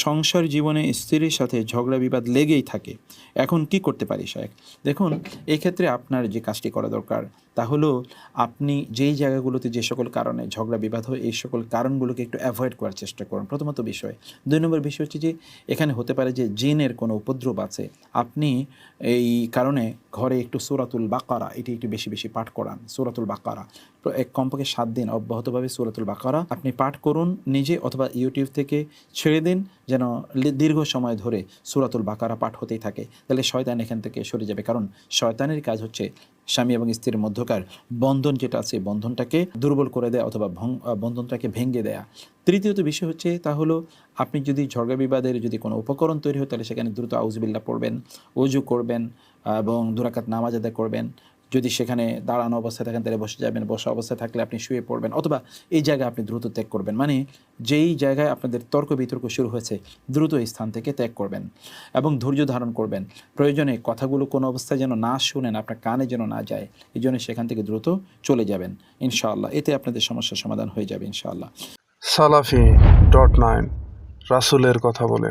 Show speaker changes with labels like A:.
A: সংসার জীবনে স্ত্রীর সাথে ঝগড়া বিবাদ লেগেই থাকে, এখন কি করতে পারি শায়েখ? দেখুন, এই ক্ষেত্রে আপনার যে কাজটি করা দরকার তা হলো আপনি যেই জায়গাগুলোতে যে সকল কারণে ঝগড়া বিবাদ হয় এই সকল কারণগুলোকে একটু অ্যাভয়েড করার চেষ্টা করুন, প্রথমত বিষয়। 2 নম্বর বিষয় হচ্ছে যে এখানে হতে পারে যে জিনের কোনো উপদ্রব আছে, আপনি এই কারণে ঘরে একটু সূরাতুল বাকারা এটি একটু বেশি বেশি পাঠ করান। সূরাতুল বাকারা এক কমপক্ষে 7 দিন অব্যাহতভাবে সূরাতুল বাকারা আপনি পাঠ করুন নিজে, অথবা ইউটিউব থেকে ছেড়ে দিন, যেন দীর্ঘ সময় ধরে সূরাতুল বাকারা পাঠ হতেই থাকে। তাহলে শয়তান এখান থেকে সরে যাবে, কারণ শয়তানের কাজ হচ্ছে স্বামী এবং স্ত্রীর মধ্যকার বন্ধন যেটা আছে বন্ধনটাকে দুর্বল করে দেয়া অথবা বন্ধনটাকে ভেঙে দেয়া। তৃতীয়ত বিষয় হচ্ছে তা হলো আপনি যদি ঝগড়া বিবাদের যদি কোনো উপকরণ তৈরি হয় তাহলে সেখানে দ্রুত আউযুবিল্লাহ পড়বেন, ওযু করবেন এবং 2 রাকাত নামাজ আদায় করবেন। যদি সেখানে দাঁড়ানো অবস্থায় থাকেন তাহলে বসে যাবেন, বসা অবস্থায় থাকলে আপনি শুয়ে পড়বেন, অথবা এই জায়গায় আপনি দ্রুত ত্যাগ করবেন। মানে যেই জায়গায় আপনাদের তর্ক বিতর্ক শুরু হয়েছে দ্রুত এই স্থান থেকে ত্যাগ করবেন এবং ধৈর্য ধারণ করবেন। প্রয়োজনে কথাগুলো কোনো অবস্থায় যেন না শুনেন, আপনার কানে যেন না যায়, এই জন্য সেখান থেকে দ্রুত চলে যাবেন ইনশাআল্লাহ। এতে আপনাদের সমস্যার সমাধান হয়ে যাবে ইনশাআল্লাহ।
B: Salafi.9 রাসূলের কথা বলে।